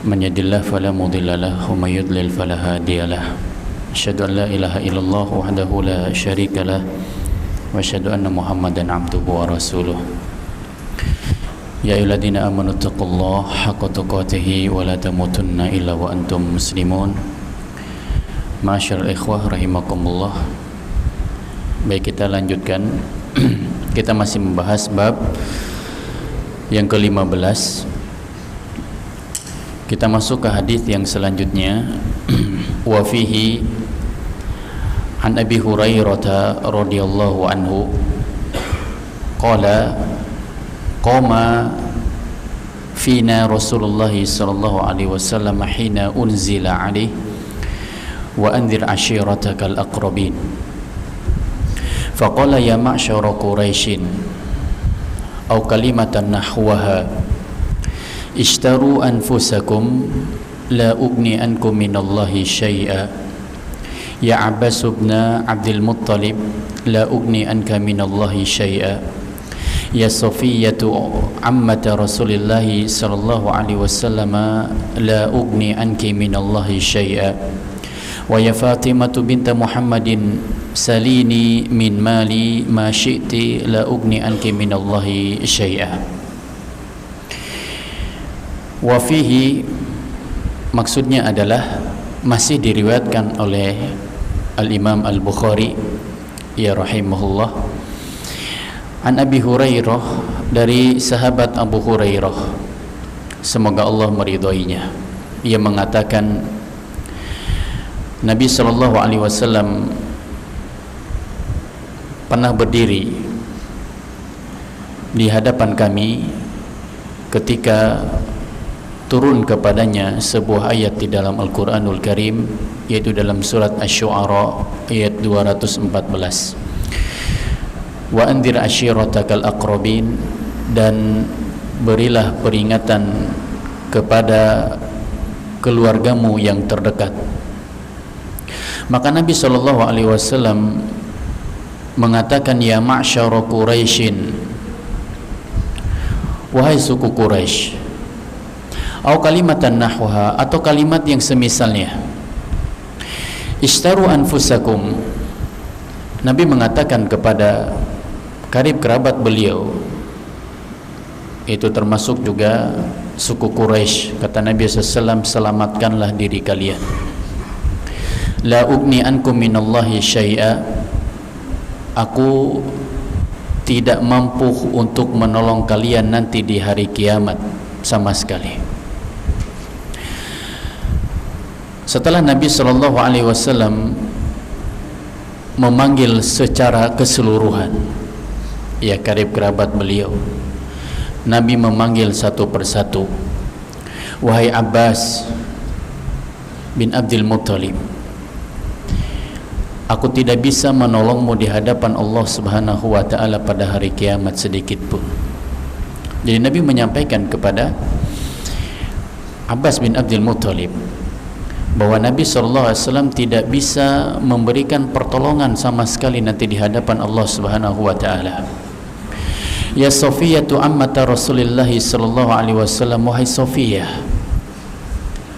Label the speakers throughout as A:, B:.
A: من يهد الله فلا مضل له ومن يضلل فلا هادي له أشهد أن لا إله إلا الله وحده لا شريك له وأشهد أن محمدا عبده ورسوله يا أيها الذين آمنوا اتقوا الله حق تقاته ولا تموتن إلا وأنتم مسلمون معاشر الإخوة rahimakumullah. Baik, kita lanjutkan. Kita masih membahas bab yang ke-15. Kita masuk ke hadis yang selanjutnya. Wa fihi an Abi Hurairah radhiyallahu anhu qala qama fina Rasulullah sallallahu alaihi wasallam hina unzila alaihi wa anzir ashiratakal aqrabin faqala ya ma'syara quraisyin aw kalimatan nahwaha ishtaru anfusakum la ugni ankum minallahi syai'a ya Abbas ibn Abdul Muttalib la ugni anka minallahi syai'a ya Safiyatu ammata Rasulillah sallallahu alaihi wasallam la ugni anki minallahi syai'a wa ya Fatimatu binta Muhammadin salini min mali ma syi'ti la ugni anki minallahi syai'a. Wa fihi, maksudnya adalah masih diriwayatkan oleh Al-Imam Al-Bukhari ya rahimahullah, an Abi Hurairah, dari sahabat Abu Hurairah, semoga Allah meridhoinya. Ia mengatakan Nabi sallallahu alaihi wasallam pernah berdiri di hadapan kami ketika turun kepadanya sebuah ayat di dalam Al-Quranul Karim, yaitu dalam surat Asy-Syu'ara ayat 214. Wa anzir ashiratakal aqrabin, dan berilah peringatan kepada keluargamu yang terdekat. Maka Nabi sallallahu alaihi wasallam mengatakan, ya ma'syara Quraisyin, wahai suku Quraisy, atau kalimatan nahwaha, atau kalimat yang semisalnya. Ishtaru anfusakum, Nabi mengatakan kepada karib kerabat beliau, itu termasuk juga suku Quraisy, kata Nabi SAW, selamatkanlah diri kalian. La ugni ankum minallahi syai'a, aku tidak mampu untuk menolong kalian nanti di hari kiamat sama sekali. Setelah Nabi sallallahu alaihi wasallam memanggil secara keseluruhan ya karib kerabat beliau, Nabi memanggil satu persatu, wahai Abbas bin Abdul Muttalib, aku tidak bisa menolongmu di hadapan Allah Subhanahu wa ta'ala pada hari kiamat sedikit pun. Jadi Nabi menyampaikan kepada Abbas bin Abdul Muttalib bahwa Nabi SAW tidak bisa memberikan pertolongan sama sekali nanti di hadapan Allah Subhanahu wa ta'ala. Ya Safiyatu ammata Rasulillah sallallahu alaihi wasallam, wahai Safiyah.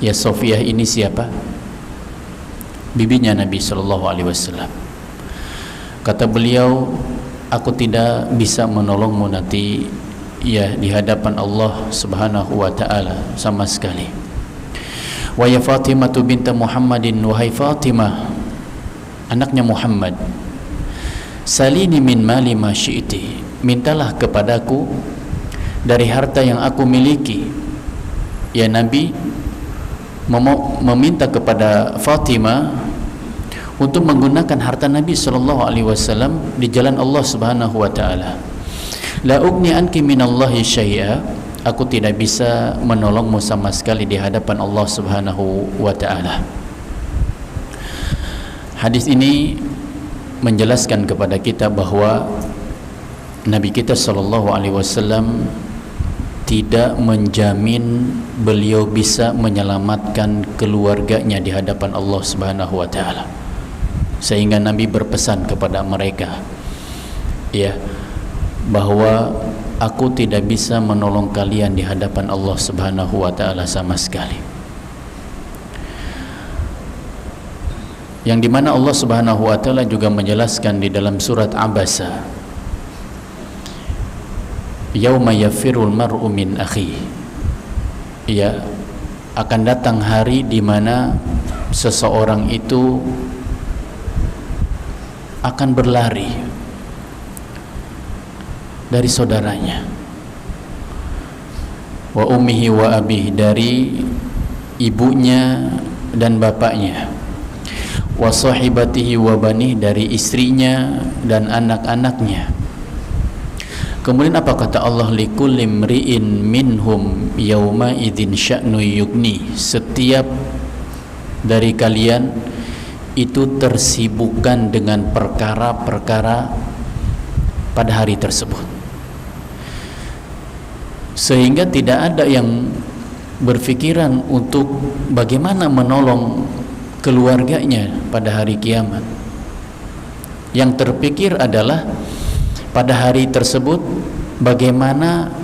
A: Ya Safiyah ini siapa? Bibinya Nabi sallallahu alaihi wasallam. Kata beliau, aku tidak bisa menolongmu nanti ya di hadapan Allah Subhanahu wa ta'ala sama sekali. Wa ya Fatimatu binta Muhammadin, wahai Fatimah anaknya Muhammad, salini min mali ma syi'ti, mintalah kepadaku dari harta yang aku miliki. Ya Nabi meminta kepada Fatimah untuk menggunakan harta Nabi sallallahu alaihi wasallam di jalan Allah Subhanahu wa taala. La ugni anki minallahi syai'a, aku tidak bisa menolongmu sama sekali di hadapan Allah Subhanahu wa ta'ala. Hadis ini menjelaskan kepada kita bahwa Nabi kita sallallahu alaihi wasallam tidak menjamin beliau bisa menyelamatkan keluarganya di hadapan Allah Subhanahu wa ta'ala. Sehingga Nabi berpesan kepada mereka, ya, bahwa aku tidak bisa menolong kalian di hadapan Allah Subhanahu wa ta'ala sama sekali. yang dimana Allah Subhanahu wa Ta'ala juga menjelaskan di dalam surat Abasa, yauma yafirul mar'u min akhi, ya, akan datang hari di mana seseorang itu akan berlari dari saudaranya, wa ummihi wa abihi, dari ibunya dan bapaknya, wa sahibatihi wa banih, dari istrinya dan anak-anaknya. Kemudian apa kata Allah? Likulli imri'in minhum yauma idzin sya'nu yughni, setiap dari kalian itu tersibukkan dengan perkara-perkara pada hari tersebut, sehingga tidak ada yang berpikiran untuk bagaimana menolong keluarganya pada hari kiamat. Yang terpikir adalah pada hari tersebut bagaimana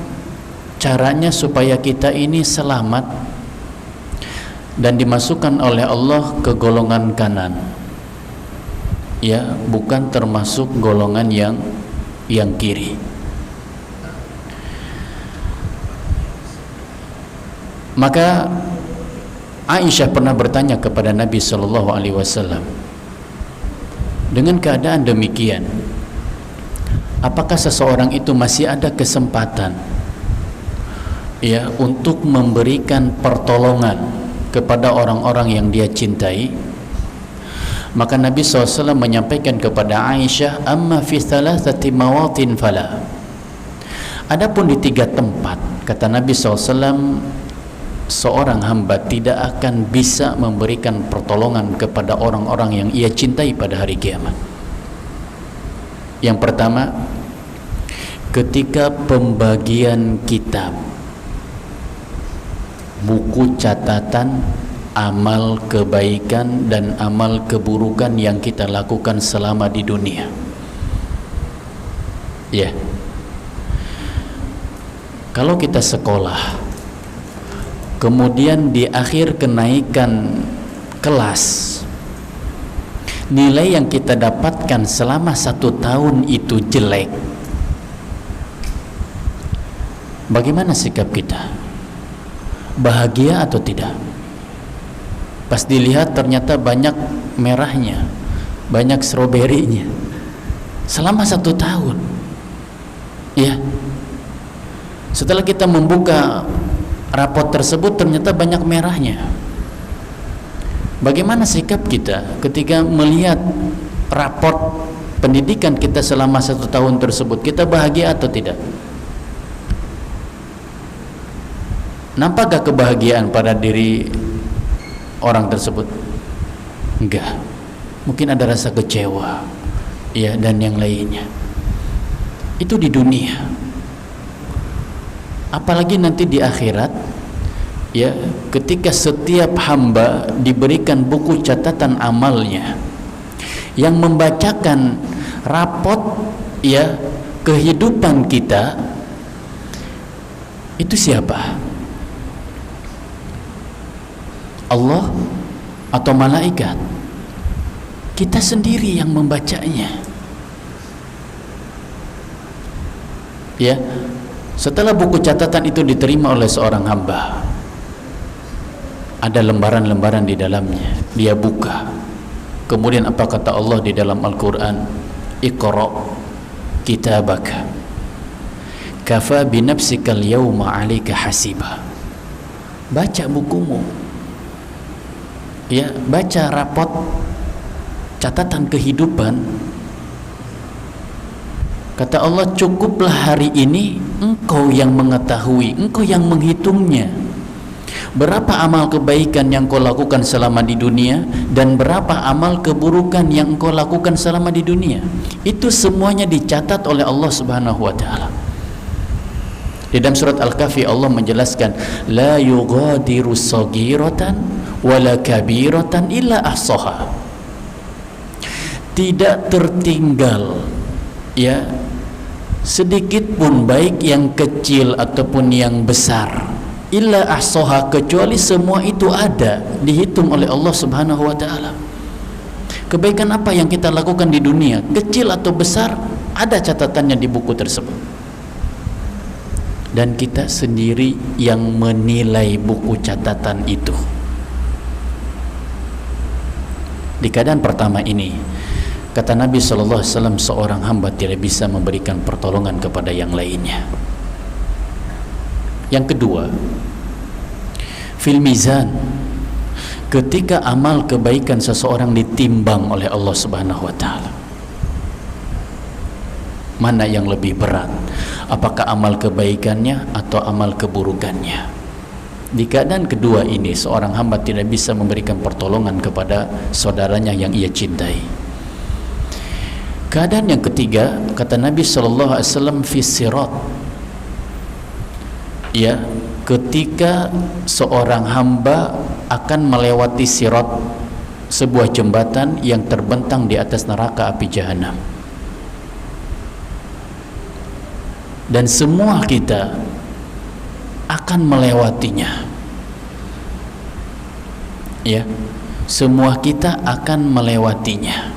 A: caranya supaya kita ini selamat dan dimasukkan oleh Allah ke golongan kanan, ya, bukan termasuk golongan yang kiri. Maka Aisyah pernah bertanya kepada Nabi Shallallahu Alaihi Wasallam, dengan keadaan demikian, apakah seseorang itu masih ada kesempatan, ya, untuk memberikan pertolongan kepada orang-orang yang dia cintai? Maka Nabi SAW menyampaikan kepada Aisyah, amma fi thalathati mawatin fala, adapun di 3 tempat, kata Nabi SAW, seorang hamba tidak akan bisa memberikan pertolongan kepada orang-orang yang ia cintai pada hari kiamat. Yang pertama, ketika pembagian kitab, buku catatan amal kebaikan dan amal keburukan yang kita lakukan selama di dunia, ya. Kalau kita sekolah, kemudian di akhir kenaikan kelas, nilai yang kita dapatkan selama 1 tahun itu jelek, bagaimana sikap kita? Bahagia atau tidak? Pas dilihat ternyata banyak merahnya, banyak stroberinya selama 1 tahun, ya. Setelah kita membuka rapot tersebut ternyata banyak merahnya. Bagaimana sikap kita ketika melihat raport pendidikan kita selama 1 tahun tersebut? Kita bahagia atau tidak? Nampakkah kebahagiaan pada diri orang tersebut? Enggak. Mungkin ada rasa kecewa, ya, dan yang lainnya. Itu di dunia. Apalagi nanti di akhirat, ya, ketika setiap hamba diberikan buku catatan amalnya yang membacakan rapot, ya, kehidupan kita, itu siapa? Allah atau malaikat? Kita sendiri yang membacanya, ya. Setelah buku catatan itu diterima oleh seorang hamba, ada lembaran-lembaran di dalamnya, dia buka. Kemudian apa kata Allah di dalam Al-Quran? Iqra kitabaka kafa binafsikal yawma 'alaika hasiba. Baca bukumu, ya, baca rapot catatan kehidupan. Kata Allah, cukuplah hari ini engkau yang mengetahui, engkau yang menghitungnya, berapa amal kebaikan yang kau lakukan selama di dunia dan berapa amal keburukan yang engkau lakukan selama di dunia. Itu semuanya dicatat oleh Allah Subhanahu wa Ta'ala. Di dalam surat Al-Kahfi Allah menjelaskan, la yughadiru saghiratan wala kabiratan illa ahsaha. Tidak tertinggal, ya, sedikit pun, baik yang kecil ataupun yang besar, illa ahsaha, kecuali semua itu ada, dihitung oleh Allah Subhanahu wa Ta'ala. Kebaikan apa yang kita lakukan di dunia, kecil atau besar, ada catatannya di buku tersebut. Dan kita sendiri yang menilai buku catatan itu. Di keadaan pertama ini, kata Nabi SAW, seorang hamba tidak bisa memberikan pertolongan kepada yang lainnya. Yang kedua, fil mizan, ketika amal kebaikan seseorang ditimbang oleh Allah Subhanahu wa taala, mana yang lebih berat? Apakah amal kebaikannya atau amal keburukannya? Di keadaan kedua ini, seorang hamba tidak bisa memberikan pertolongan kepada saudaranya yang ia cintai. Keadaan yang ketiga, kata Nabi SAW, fi sirat, ya, ketika seorang hamba akan melewati sirat, sebuah jembatan yang terbentang di atas neraka api jahanam, dan semua kita akan melewatinya, ya, semua kita akan melewatinya.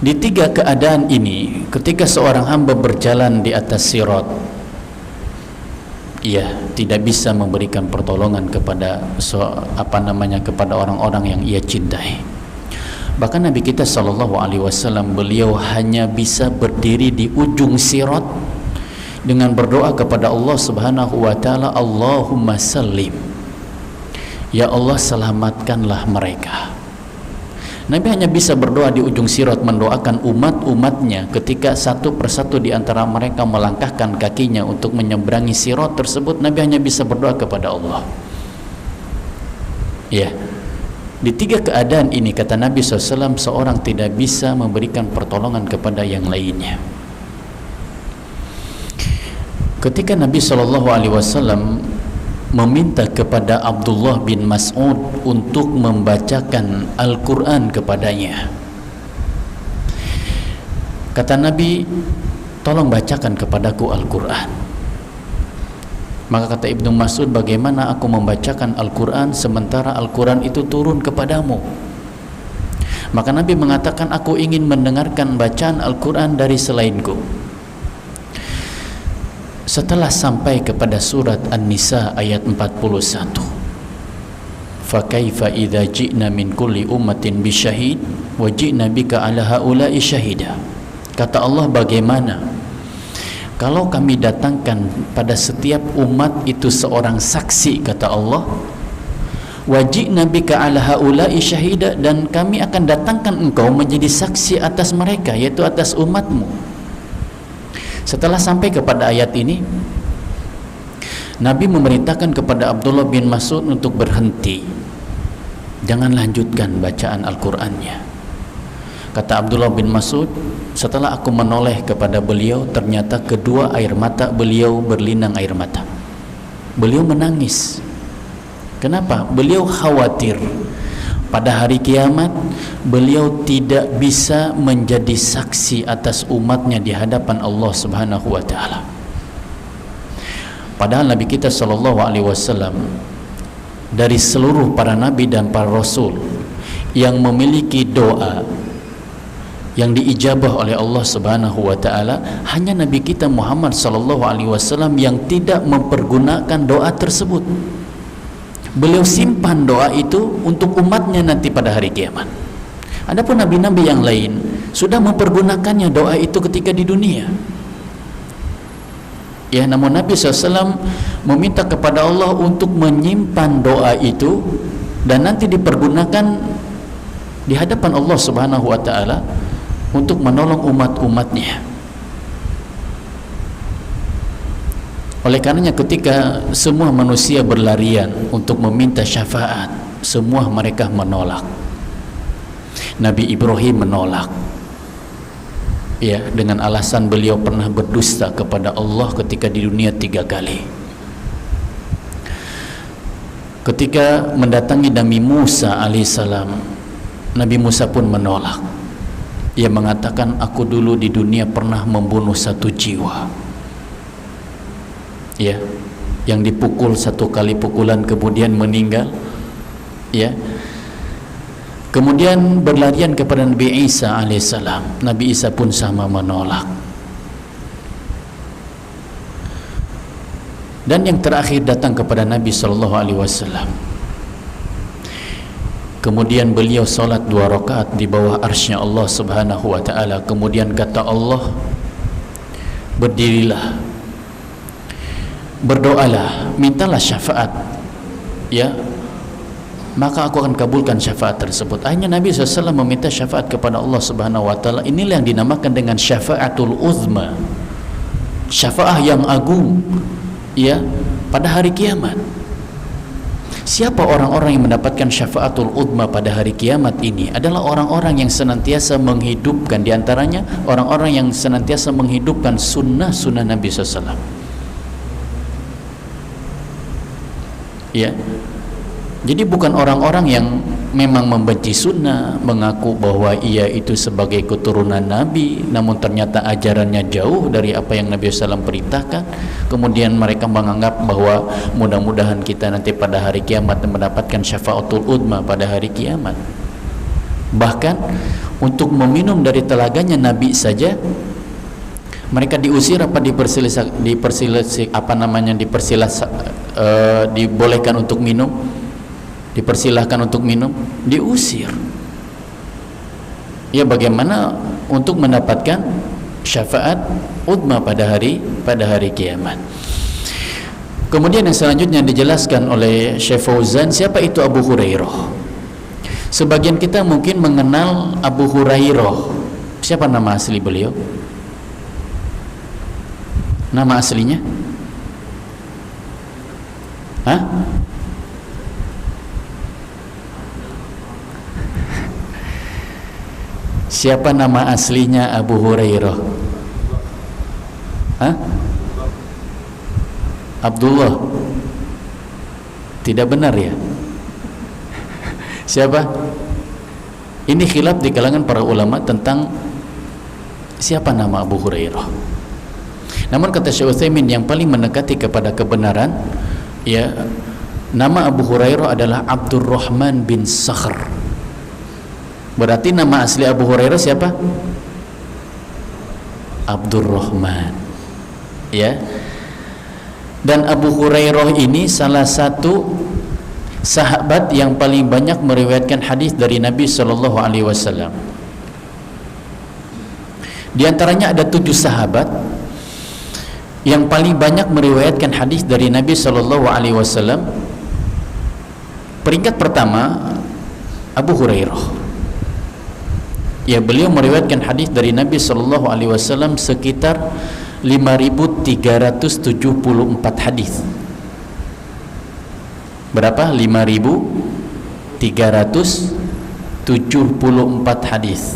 A: Di tiga keadaan ini, ketika seorang hamba berjalan di atas sirat, ia tidak bisa memberikan pertolongan kepada kepada orang-orang yang ia cintai. Bahkan Nabi kita SAW, beliau hanya bisa berdiri di ujung sirat dengan berdoa kepada Allah Subhanahu wa taala, Allahumma sallim, ya Allah selamatkanlah mereka. Nabi hanya bisa berdoa di ujung sirat, mendoakan umat-umatnya ketika satu persatu di antara mereka melangkahkan kakinya untuk menyeberangi sirat tersebut. Nabi hanya bisa berdoa kepada Allah. Ya, di tiga keadaan ini, kata Nabi SAW, seorang tidak bisa memberikan pertolongan kepada yang lainnya. Ketika Nabi SAW meminta kepada Abdullah bin Mas'ud untuk membacakan Al-Quran kepadanya, kata Nabi, tolong bacakan kepadaku Al-Quran. Maka kata Ibnu Mas'ud, bagaimana aku membacakan Al-Quran sementara Al-Quran itu turun kepadamu? Maka Nabi mengatakan, aku ingin mendengarkan bacaan Al-Quran dari selainku. Setelah sampai kepada surat An-Nisa ayat 41, fakaifa idza ji'na min kulli ummatin bisyahid wa ji'na bika ala haula'i syahida. Kata Allah, bagaimana kalau kami datangkan pada setiap umat itu seorang saksi, kata Allah, wa ji'na bika ala haula'i syahida, dan kami akan datangkan engkau menjadi saksi atas mereka, yaitu atas umatmu. Setelah sampai kepada ayat ini, Nabi memerintahkan kepada Abdullah bin Mas'ud untuk berhenti, jangan lanjutkan bacaan Al-Qur'annya. Kata Abdullah bin Mas'ud, setelah aku menoleh kepada beliau, ternyata kedua air mata beliau berlinang air mata. Beliau menangis. Kenapa? Beliau khawatir pada hari kiamat beliau tidak bisa menjadi saksi atas umatnya di hadapan Allah Subhanahu wa taala. Padahal Nabi kita SAW dari seluruh para nabi dan para rasul yang memiliki doa yang diijabah oleh Allah Subhanahu wa taala, hanya Nabi kita Muhammad SAW yang tidak mempergunakan doa tersebut. Beliau simpan doa itu untuk umatnya nanti pada hari kiamat. Adapun nabi-nabi yang lain sudah mempergunakannya doa itu ketika di dunia. Ya, namun Nabi SAW meminta kepada Allah untuk menyimpan doa itu dan nanti dipergunakan di hadapan Allah Subhanahu wa taala untuk menolong umat-umatnya. Oleh karenanya ketika semua manusia berlarian untuk meminta syafaat, semua mereka menolak. Nabi Ibrahim menolak, ya, dengan alasan beliau pernah berdusta kepada Allah ketika di dunia 3 kali. Ketika mendatangi Nabi Musa alaihissalam, Nabi Musa pun menolak. Ia mengatakan, aku dulu di dunia pernah membunuh 1 jiwa, ya, yang dipukul 1 kali pukulan kemudian meninggal, ya. Kemudian berlarian kepada Nabi Isa alaihissalam. Nabi Isa pun sama menolak. Dan yang terakhir datang kepada Nabi sallallahu alaihi wasallam. Kemudian beliau salat 2 rakaat di bawah arsy Allah Subhanahu wa taala. Kemudian kata Allah, berdirilah, berdoalah, mintalah syafaat, ya, maka aku akan kabulkan syafaat tersebut. Akhirnya Nabi SAW meminta syafaat kepada Allah Subhanahu wa taala. Inilah yang dinamakan dengan syafaatul uzma, syafaat yang agung, ya, pada hari kiamat. Siapa orang-orang yang mendapatkan syafaatul uzma pada hari kiamat ini? Adalah orang-orang yang senantiasa menghidupkan, diantaranya orang-orang yang senantiasa menghidupkan sunnah-sunnah Nabi SAW. Ya, jadi bukan orang-orang yang memang membenci sunnah, mengaku bahwa ia itu sebagai keturunan Nabi, namun ternyata ajarannya jauh dari apa yang Nabi SAW perintahkan. Kemudian mereka menganggap bahwa mudah-mudahan kita nanti pada hari kiamat mendapatkan syafaatul uzma pada hari kiamat. Bahkan untuk meminum dari telaganya Nabi saja mereka diusir apa dibolehkan untuk minum, dipersilahkan untuk minum, diusir. Ya, bagaimana untuk mendapatkan syafaat uzma pada hari kiamat. Kemudian yang selanjutnya dijelaskan oleh Syekh Fauzan, siapa itu Abu Hurairah. Sebagian kita mungkin mengenal Abu Hurairah. Siapa nama asli beliau? Nama aslinya? Hah? Siapa nama aslinya Abu Hurairah? Hah? Abdullah. Tidak benar ya? Siapa? Ini khilaf di kalangan para ulama tentang siapa nama Abu Hurairah. Namun kata Syekh Utsaimin yang paling mendekati kepada kebenaran, ya, nama Abu Hurairah adalah Abdurrahman bin Sakhr. Berarti nama asli Abu Hurairah siapa? Abdurrahman, ya. Dan Abu Hurairah ini salah satu sahabat yang paling banyak meriwayatkan hadis dari Nabi sallallahu alaihi wasallam. Di antaranya ada 7 sahabat yang paling banyak meriwayatkan hadis dari Nabi sallallahu alaihi wasallam. Peringkat pertama Abu Hurairah. Ya, beliau meriwayatkan hadis dari Nabi sallallahu alaihi wasallam sekitar 5.374 hadis. Berapa? 5.374 hadis.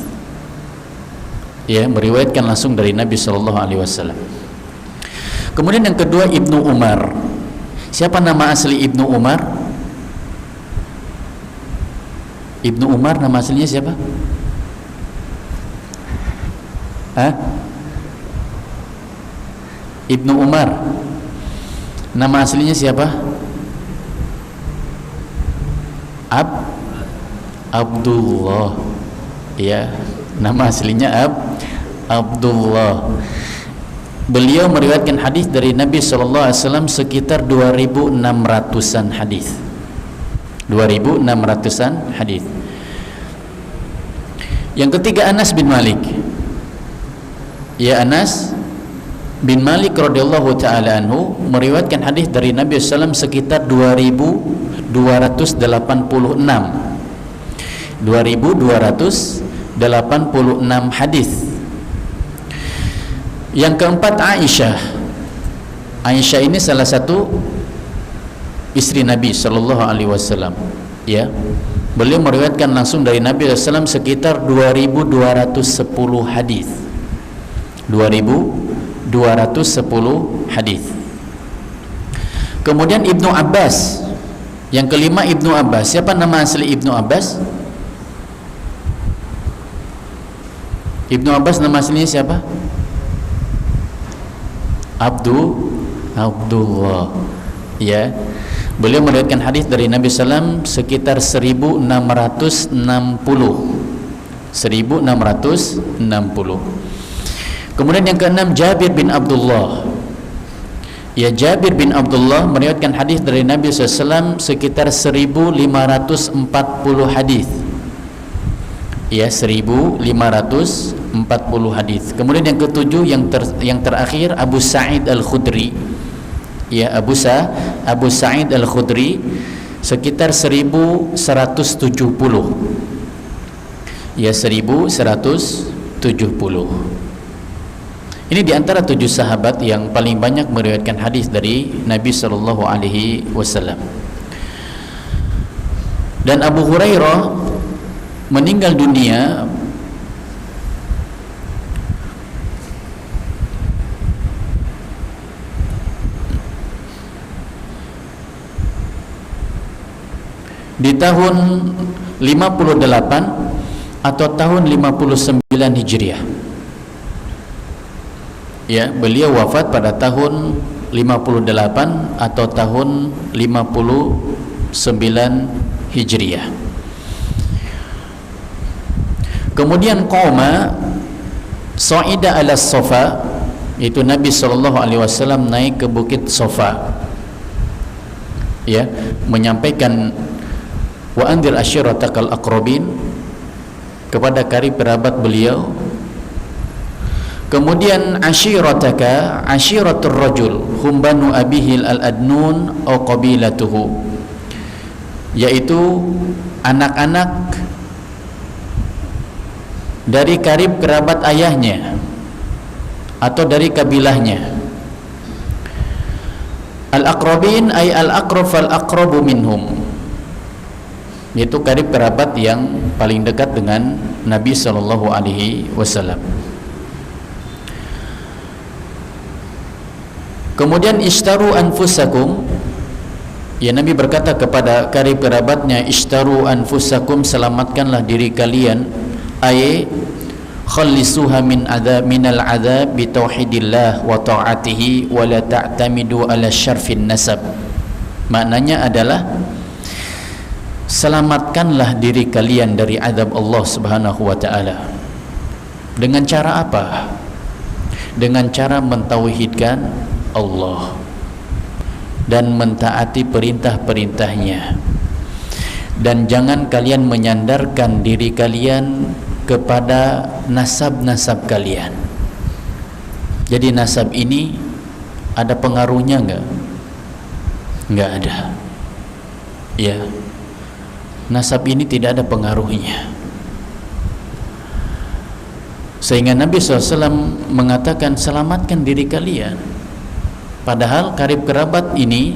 A: Ya, meriwayatkan langsung dari Nabi sallallahu alaihi wasallam. Kemudian yang kedua Ibnu Umar. Siapa nama asli Ibnu Umar? Ibnu Umar nama aslinya siapa? Hah? Ibnu Umar nama aslinya siapa? Abdullah. Ya, nama aslinya Abdullah. Beliau meriwayatkan hadis dari Nabi sallallahu alaihi wasallam sekitar 2.600-an hadis. 2.600-an hadis. Yang ketiga Anas bin Malik. Ya, Anas bin Malik radhiyallahu taala anhu meriwayatkan hadis dari Nabi sallallahu alaihi wasallam sekitar 2.286. 2.286 hadis. Yang keempat Aisyah. Aisyah ini salah satu istri Nabi sallallahu alaihi wasallam, ya. Beliau meriwayatkan langsung dari Nabi sallallahu alaihi wasallam sekitar 2.210 hadis. 2.210 hadis. Kemudian Ibnu Abbas. Yang kelima Ibnu Abbas. Siapa nama asli Ibnu Abbas? Ibnu Abbas nama aslinya siapa? Abdullah, ya. Beliau meriwayatkan hadis dari Nabi SAW sekitar 1660. Kemudian yang keenam, Jabir bin Abdullah. Ya, Jabir bin Abdullah meriwayatkan hadis dari Nabi SAW sekitar 1540 hadis. Ya, 1540 hadis. Kemudian yang ketujuh, yang terakhir, Abu Sa'id Al-Khudri. Ya, Abu Sa'id Al-Khudri sekitar 1170. Ya, 1170. Ini diantara 7 sahabat yang paling banyak meriwayatkan hadis dari Nabi Sallallahu Alaihi Wasallam. Dan Abu Hurairah meninggal dunia di tahun 58 atau tahun 59 Hijriah. Ya, beliau wafat pada tahun 58 atau tahun 59 Hijriah. Kemudian qoma sa'ida ala Safa, itu Nabi SAW naik ke bukit Safa, ya, menyampaikan wa anzir ashiratakal aqrabin kepada karib kerabat beliau. Kemudian ashirataka ashiratur rajul hum banu abihil al-adnun au qabilatuhu, yaitu anak-anak dari karib kerabat ayahnya atau dari kabilahnya. Al-aqrabin ay al-aqrab fal-aqrabu minhum, yaitu karib kerabat yang paling dekat dengan Nabi Sallallahu Alaihi Wasallam. Kemudian ishtaru anfusakum, ya, Nabi berkata kepada karib kerabatnya, ishtaru anfusakum, selamatkanlah diri kalian, ay khallisuha minal adzab bi tauhidillah wa ta'atihi wa la ta'tamidu ala syarfin nasab. Maknanya adalah selamatkanlah diri kalian dari azab Allah Subhanahu wa taala. Dengan cara apa? Dengan cara mentauhidkan Allah dan mentaati perintah-perintahnya, dan jangan kalian menyandarkan diri kalian kepada nasab-nasab kalian. Jadi nasab ini ada pengaruhnya enggak? Enggak ada. Ya, nasab ini tidak ada pengaruhnya. Sehingga Nabi SAW mengatakan selamatkan diri kalian. Padahal karib kerabat ini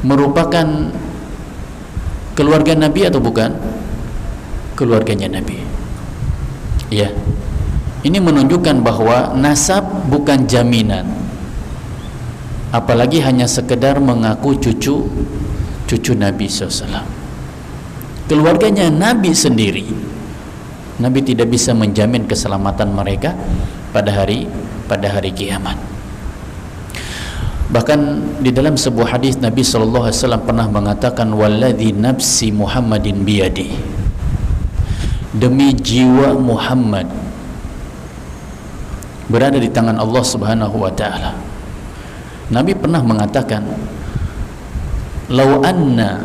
A: merupakan keluarga Nabi atau bukan? Keluarganya Nabi. Ya, ini menunjukkan bahwa nasab bukan jaminan, apalagi hanya sekedar mengaku cucu Nabi SAW. Keluarganya Nabi sendiri, Nabi tidak bisa menjamin keselamatan mereka pada hari kiamat. Bahkan di dalam sebuah hadis Nabi SAW pernah mengatakan, walladzi nafsi Muhammadin biyadi, demi jiwa Muhammad berada di tangan Allah Subhanahu wa taala. Nabi pernah mengatakan, lau anna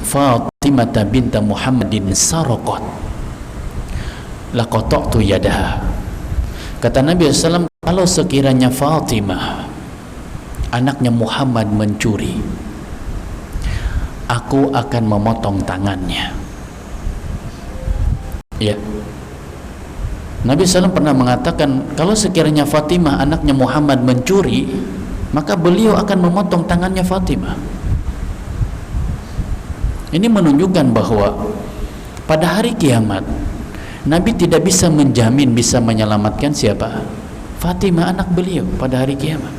A: Fatimah binta Muhammadin saraqat laqata'tu yadaha. Kata Nabi SAW, kalau sekiranya Fatimah anaknya Muhammad mencuri, aku akan memotong tangannya. Ya, Nabi SAW pernah mengatakan, kalau sekiranya Fatimah anaknya Muhammad mencuri, maka beliau akan memotong tangannya Fatimah. Ini menunjukkan bahwa pada hari kiamat Nabi tidak bisa menjamin bisa menyelamatkan siapa? Fatimah anak beliau pada hari kiamat.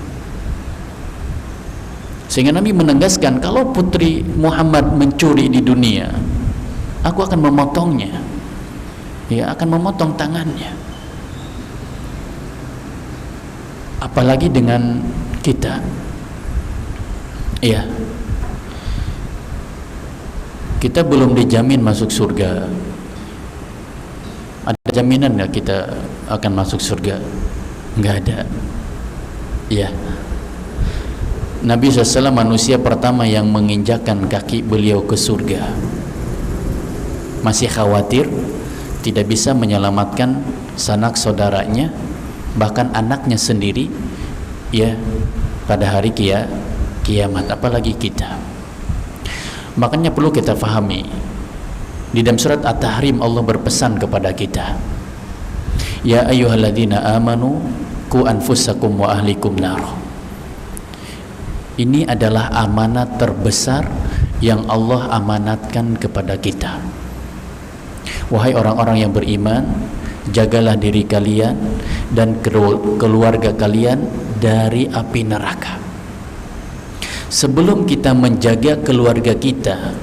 A: Sehingga Nabi menegaskan, kalau putri Muhammad mencuri di dunia, aku akan memotongnya. Ya, akan memotong tangannya. Apalagi dengan kita. Ya, kita belum dijamin masuk surga. Ada jaminan nggak kita akan masuk surga? Nggak ada. Ya, Nabi SAW manusia pertama yang menginjakkan kaki beliau ke surga. Masih khawatir tidak bisa menyelamatkan sanak saudaranya, bahkan anaknya sendiri, ya, pada hari kiamat, apalagi kita. Makanya perlu kita fahami, di dalam surat At-Tahrim Allah berpesan kepada kita, ya ayyuhalladzina amanu qu anfusakum wa ahlikum nar. Ini adalah amanat terbesar yang Allah amanatkan kepada kita. Wahai orang-orang yang beriman, jagalah diri kalian dan keluarga kalian dari api neraka. Sebelum kita menjaga keluarga kita,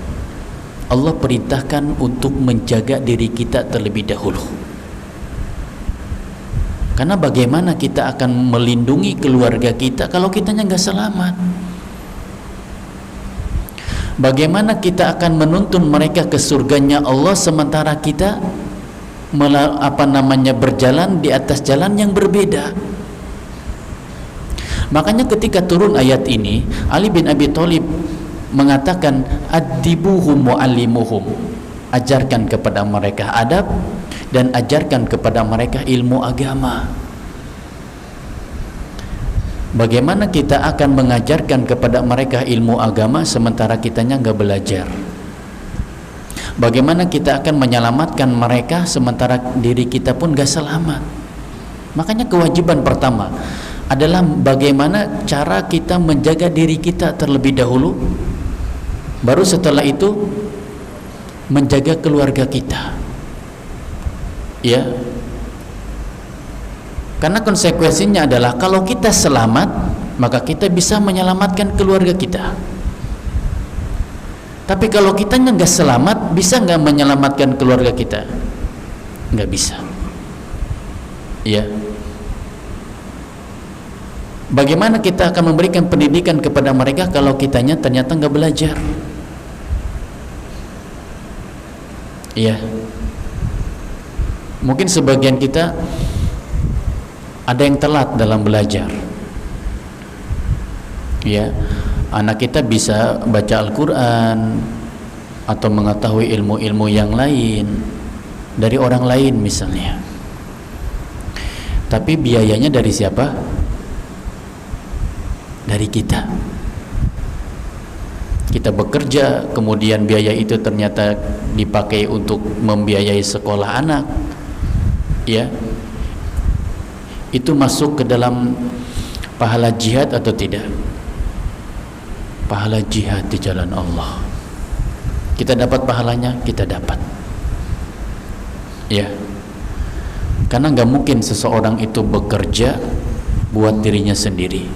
A: Allah perintahkan untuk menjaga diri kita terlebih dahulu. Karena bagaimana kita akan melindungi keluarga kita kalau kitanya nggak selamat? Bagaimana kita akan menuntun mereka ke surganya Allah sementara kita berjalan di atas jalan yang berbeda? Makanya ketika turun ayat ini, Ali bin Abi Thalib mengatakan, adibuhum mu'allimuhum, ajarkan kepada mereka adab dan ajarkan kepada mereka ilmu agama. Bagaimana kita akan mengajarkan kepada mereka ilmu agama sementara kitanya nggak belajar? Bagaimana kita akan menyelamatkan mereka sementara diri kita pun nggak selamat? Makanya kewajiban pertama adalah bagaimana cara kita menjaga diri kita terlebih dahulu, baru setelah itu menjaga keluarga kita. Ya, karena konsekuensinya adalah kalau kita selamat, maka kita bisa menyelamatkan keluarga kita. Tapi kalau kitanya nggak selamat, bisa nggak menyelamatkan keluarga kita? Nggak bisa. Ya. Bagaimana kita akan memberikan pendidikan kepada mereka kalau kitanya ternyata nggak belajar? Iya. Mungkin sebagian kita ada yang telat dalam belajar. Ya, anak kita bisa baca Al-Quran atau mengetahui ilmu-ilmu yang lain dari orang lain misalnya. Tapi biayanya dari siapa? Dari kita. Kita bekerja, kemudian biaya itu ternyata dipakai untuk membiayai sekolah anak. Ya, itu masuk ke dalam pahala jihad atau tidak? Pahala jihad di jalan Allah. Kita dapat pahalanya, kita dapat. Ya, karena nggak mungkin seseorang itu bekerja buat dirinya sendiri.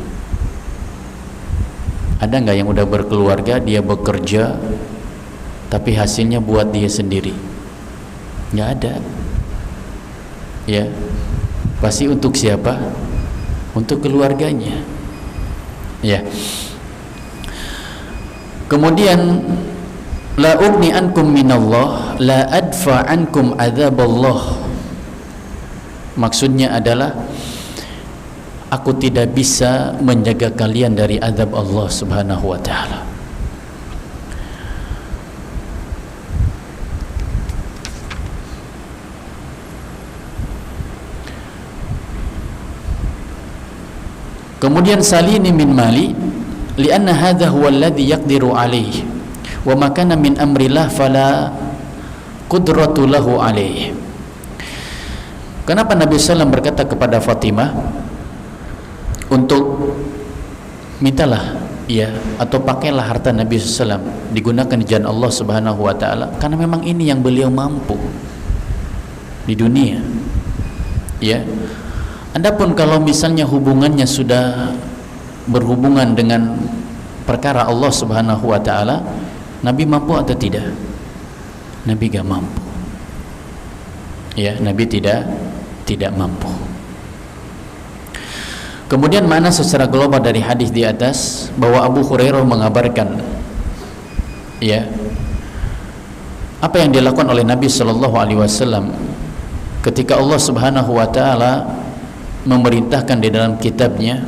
A: Ada nggak yang udah berkeluarga, dia bekerja tapi hasilnya buat dia sendiri? Nggak ada. Ya, pasti untuk siapa? Untuk keluarganya. Ya. Kemudian la ugni ankum minallah la adfa ankum adzaballah. Maksudnya adalah aku tidak bisa menjaga kalian dari azab Allah Subhanahu wa taala. Kemudian salini min mali lianna hadha huwa alladhi yaqdiru alaihi wa ma kana min amrillah fala qudratu lahu alaihi. Kenapa Nabi SAW berkata kepada Fatimah untuk mintalah ya atau pakailah harta Nabi SAW digunakan di jalan Allah Subhanahu wa taala, karena memang ini yang beliau mampu di dunia. Ya. Adapun kalau misalnya hubungannya sudah berhubungan dengan perkara Allah Subhanahu wa taala, Nabi mampu atau tidak? Nabi gak mampu. Ya, Nabi tidak mampu. Kemudian mana secara global dari hadis di atas bahwa Abu Hurairah mengabarkan ya Apa yang dilakukan oleh Nabi Shallallahu Alaihi Wasallam ketika Allah Subhanahu Wa Taala memerintahkan di dalam kitabnya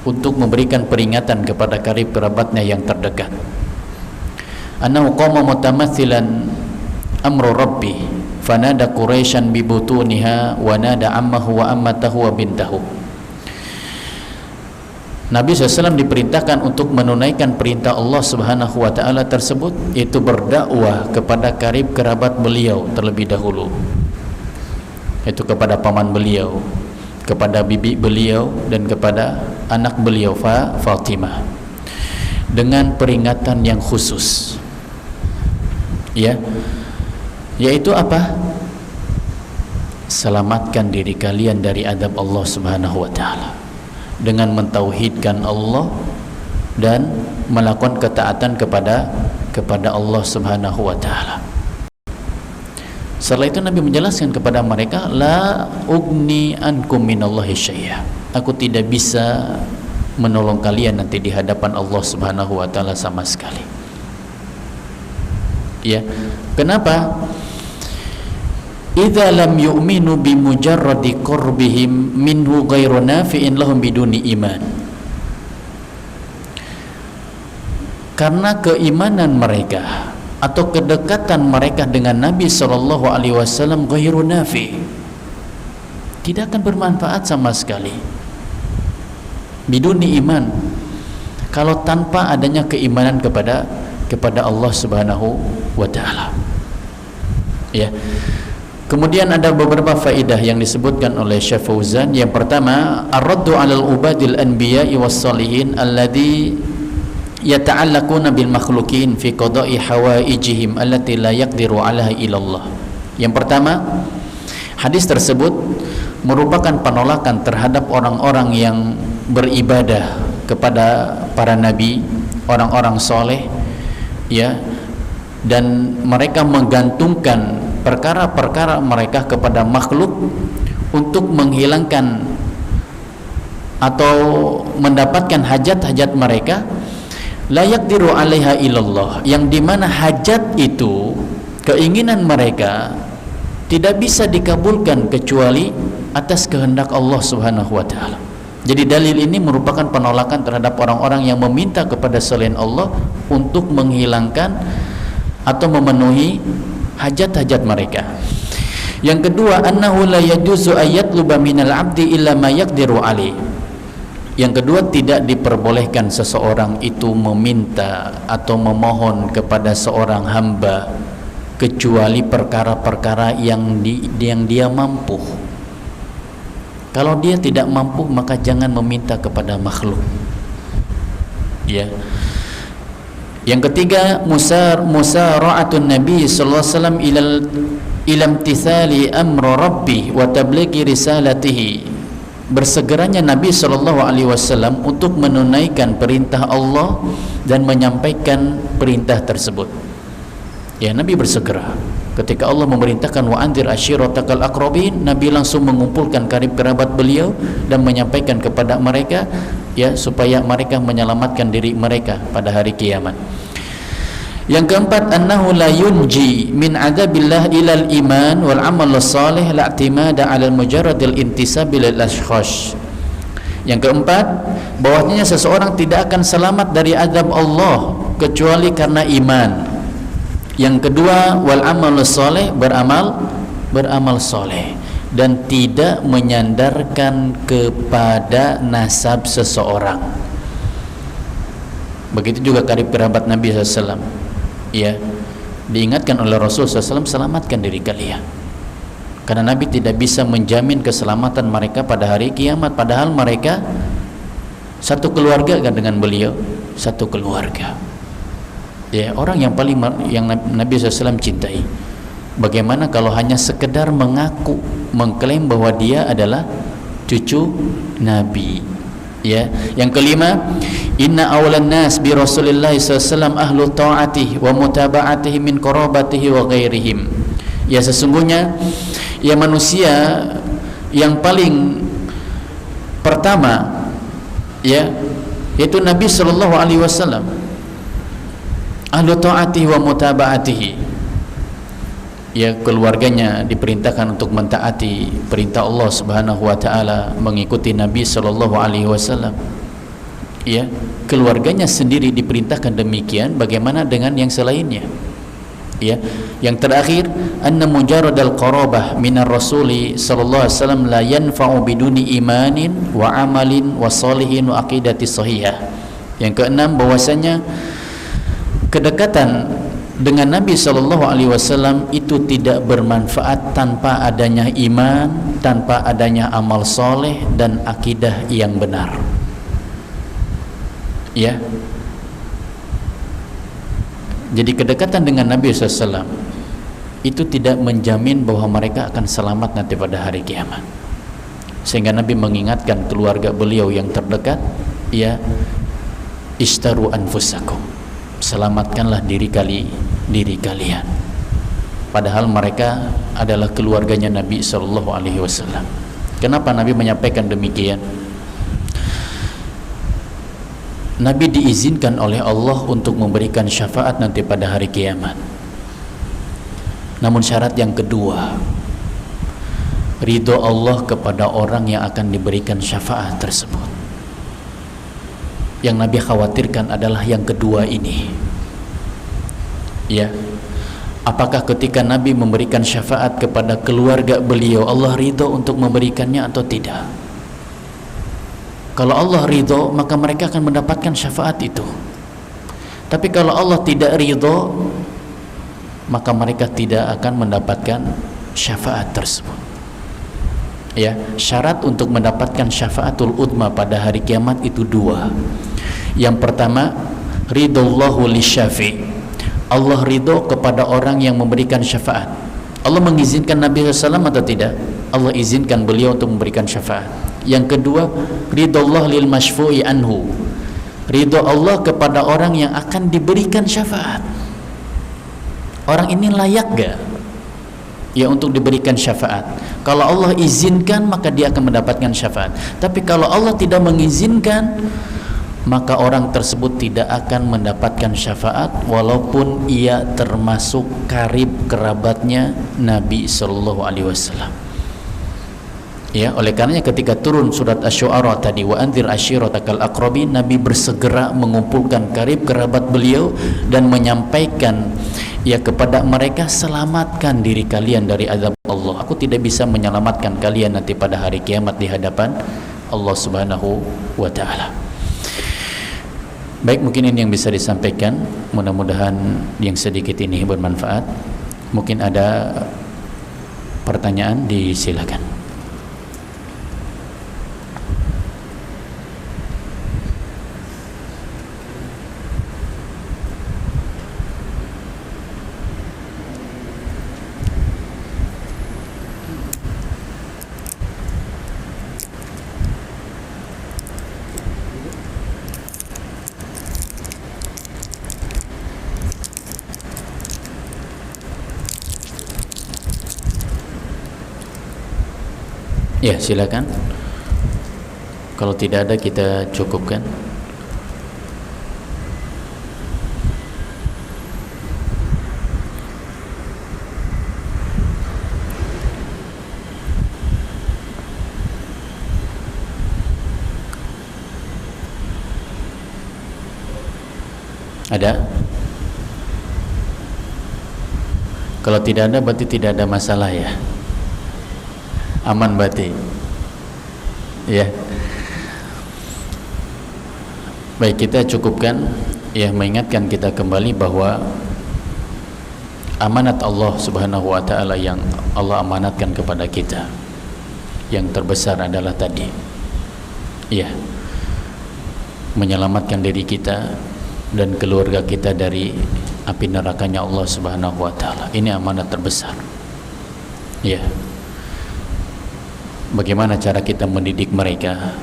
A: untuk memberikan peringatan kepada karib kerabatnya yang terdekat. Annahu qama mutamathilan amru rabbi fanada Quraisyan bi butuniha wa nada ammahu wa ammatahu wa bintahu. Nabi SAW diperintahkan untuk menunaikan perintah Allah Subhanahu Wa Taala tersebut, yaitu berdakwah kepada karib kerabat beliau terlebih dahulu, yaitu kepada paman beliau, kepada bibi beliau, dan kepada anak beliau Fatimah, dengan peringatan yang khusus, ya, yaitu apa? Selamatkan diri kalian dari azab Allah Subhanahu Wa Taala dengan mentauhidkan Allah dan melakukan ketaatan kepada Allah Subhanahu Wa Taala. Setelah itu Nabi menjelaskan kepada mereka, la ugni ankum minallahi syai'a. Aku tidak bisa menolong kalian nanti di hadapan Allah Subhanahu Wa Taala sama sekali. Ya, kenapa? Idza lam yu'minu bi mujarradi qurbihim minhu ghairu nafi'in lahum biduni iman. Karena keimanan mereka atau kedekatan mereka dengan Nabi Shallallahu Alaihi Wasallam ghairu nafi, tidak akan bermanfaat sama sekali. Biduni iman, kalau tanpa adanya keimanan kepada Allah Subhanahu Wa Taala. Ya. Kemudian ada beberapa faedah yang disebutkan oleh Syekh Fauzan. Yang pertama, ar-raddu 'alal ubadil anbiya'i was-salihin alladhi yata'allaquna bil makhluqin fi qada'i hawaijihim allati la yaqdiru 'alaiha illallah. Yang pertama, hadis tersebut merupakan penolakan terhadap orang-orang yang beribadah kepada para nabi, orang-orang soleh, ya, dan mereka menggantungkan perkara-perkara mereka kepada makhluk untuk menghilangkan atau mendapatkan hajat-hajat mereka, la yaqdiru 'alaiha illallah, yang dimana hajat itu, keinginan mereka tidak bisa dikabulkan kecuali atas kehendak Allah Subhanahu Wa Taala. Jadi dalil ini merupakan penolakan terhadap orang-orang yang meminta kepada selain Allah untuk menghilangkan atau memenuhi hajat-hajat mereka. Yang kedua, annahu la yajuzu ayatluba minal abdi illa ma yaqdiru alaih. Yang kedua, tidak diperbolehkan seseorang itu meminta atau memohon kepada seorang hamba kecuali perkara-perkara yang dia mampu. Kalau dia tidak mampu, maka jangan meminta kepada makhluk. Ya. Yang ketiga, musara'atun Nabi sallallahu alaihi wasallam ila imtithali amri rabbi wa tablighi risalatihi. Bersegeranya Nabi sallallahu alaihi wasallam untuk menunaikan perintah Allah dan menyampaikan perintah tersebut. Ya, Nabi bersegera. Ketika Allah memerintahkan wa anzir ashiratakal aqrabin, Nabi langsung mengumpulkan karib kerabat beliau dan menyampaikan kepada mereka, ya, supaya mereka menyelamatkan diri mereka pada hari kiamat. Yang keempat, annahu la yunji min adzabillah ilal iman wal amal salih la i'timada 'ala mujarradil intisab lil ashkhas. Yang keempat, bahwasanya seseorang tidak akan selamat dari azab Allah kecuali karena iman. Yang kedua, wal amal salih, beramal soleh dan tidak menyandarkan kepada nasab seseorang. Begitu juga karib kerabat Nabi SAW, ya, diingatkan oleh Rasul SAW, selamatkan diri kalian, karena Nabi tidak bisa menjamin keselamatan mereka pada hari kiamat, padahal mereka satu keluarga kan dengan beliau, satu keluarga. Ya, orang yang paling yang Nabi SAW cintai. Bagaimana kalau hanya sekedar mengaku, mengklaim bahwa dia adalah cucu Nabi? Ya. Yang kelima, inna awalan nas bi Rasulillah SAW ahlu ta'atihi wa mutaba'atihi min qarabatihi wa ghairihim. Ya, sesungguhnya ya manusia yang paling pertama, ya, yaitu Nabi SAW, ahlu ta'atihi wa mutaba'atihi, ya keluarganya diperintahkan untuk mentaati perintah Allah Subhanahu wa taala, mengikuti Nabi sallallahu alaihi wasallam. Ya, keluarganya sendiri diperintahkan demikian, bagaimana dengan yang selainnya? Ya, yang terakhir, anna mujarradal qarabah minar rasuli sallallahu alaihi wasallam la yanfa'u biduni imanin wa amalin wa salihin wa aqidati sahihah. Yang keenam, bahwasanya kedekatan dengan Nabi sallallahu alaihi wasallam itu tidak bermanfaat tanpa adanya iman, tanpa adanya amal soleh dan akidah yang benar. Ya. Jadi kedekatan dengan Nabi SAW itu tidak menjamin bahwa mereka akan selamat nanti pada hari kiamat. Sehingga Nabi mengingatkan keluarga beliau yang terdekat, ya, ishtaru anfusakum, selamatkanlah diri kalian. Padahal mereka adalah keluarganya Nabi SAW. Kenapa Nabi menyampaikan demikian? Nabi diizinkan oleh Allah untuk memberikan syafaat nanti pada hari kiamat. Namun syarat yang kedua, ridho Allah kepada orang yang akan diberikan syafaat tersebut. Yang Nabi khawatirkan adalah yang kedua ini. Ya, apakah ketika Nabi memberikan syafaat kepada keluarga beliau, Allah ridho untuk memberikannya atau tidak? Kalau Allah ridho, maka mereka akan mendapatkan syafaat itu. Tapi kalau Allah tidak ridho, maka mereka tidak akan mendapatkan syafaat tersebut. Ya, syarat untuk mendapatkan syafaatul udma pada hari kiamat itu dua. Yang pertama, ridhollahu lisyafi'. Allah ridho kepada orang yang memberikan syafaat. Allah mengizinkan Nabi SAW atau tidak? Allah izinkan beliau untuk memberikan syafaat. Yang kedua, ridhollah lil masyfu'i anhu. Ridho Allah kepada orang yang akan diberikan syafaat. Orang ini layak gak ya untuk diberikan syafaat? Kalau Allah izinkan, maka dia akan mendapatkan syafaat. Tapi kalau Allah tidak mengizinkan, maka orang tersebut tidak akan mendapatkan syafaat walaupun ia termasuk karib kerabatnya Nabi sallallahu alaihi wasallam. Ya, oleh karenanya ketika turun surat Asy-Syu'ara tadi, wa anzir ashiratakal aqrabin, Nabi bersegera mengumpulkan karib kerabat beliau dan menyampaikan ya kepada mereka, selamatkan diri kalian dari azab Allah. Aku tidak bisa menyelamatkan kalian nanti pada hari kiamat di hadapan Allah Subhanahu wa taala. Baik, mungkin ini yang bisa disampaikan. Mudah-mudahan yang sedikit ini bermanfaat. Mungkin ada pertanyaan, disilakan. Ya, silakan. Kalau tidak ada, kita cukupkan. Ada? Kalau tidak ada, berarti tidak ada masalah ya. Aman berarti. Ya. Baik, kita cukupkan ya, mengingatkan kita kembali bahwa amanat Allah Subhanahu wa taala yang Allah amanatkan kepada kita, yang terbesar adalah tadi, ya, menyelamatkan diri kita dan keluarga kita dari api nerakanya Allah Subhanahu wa taala. Ini amanat terbesar. Ya. Bagaimana cara kita mendidik mereka,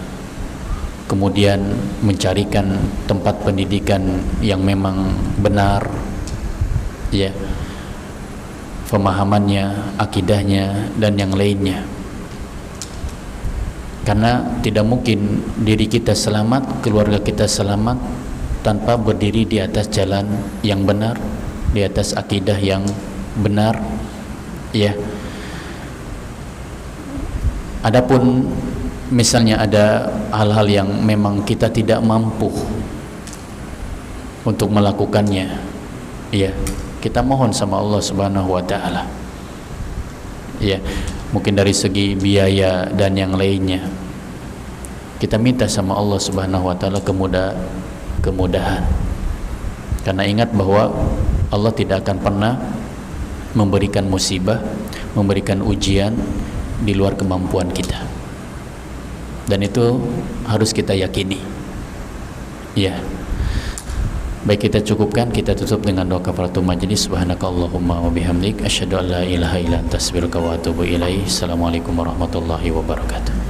A: kemudian mencarikan tempat pendidikan yang memang benar, ya, pemahamannya, akidahnya dan yang lainnya. Karena tidak mungkin diri kita selamat, keluarga kita selamat tanpa berdiri di atas jalan yang benar, di atas akidah yang benar, Ya. Adapun misalnya ada hal-hal yang memang kita tidak mampu untuk melakukannya, ya, kita mohon sama Allah Subhanahu wa taala. Ya, mungkin dari segi biaya dan yang lainnya. Kita minta sama Allah Subhanahu wa taala kemudahan. Karena ingat bahwa Allah tidak akan pernah memberikan musibah, memberikan ujian di luar kemampuan kita. Dan itu harus kita yakini. Ya. Baik, kita cukupkan, kita tutup dengan doa kafaratul majlis. Subhanakallahumma wa bihamdik asyhadu an la ilaha illa anta astaghfiruka wa atubu ilaik. Assalamualaikum warahmatullahi wabarakatuh.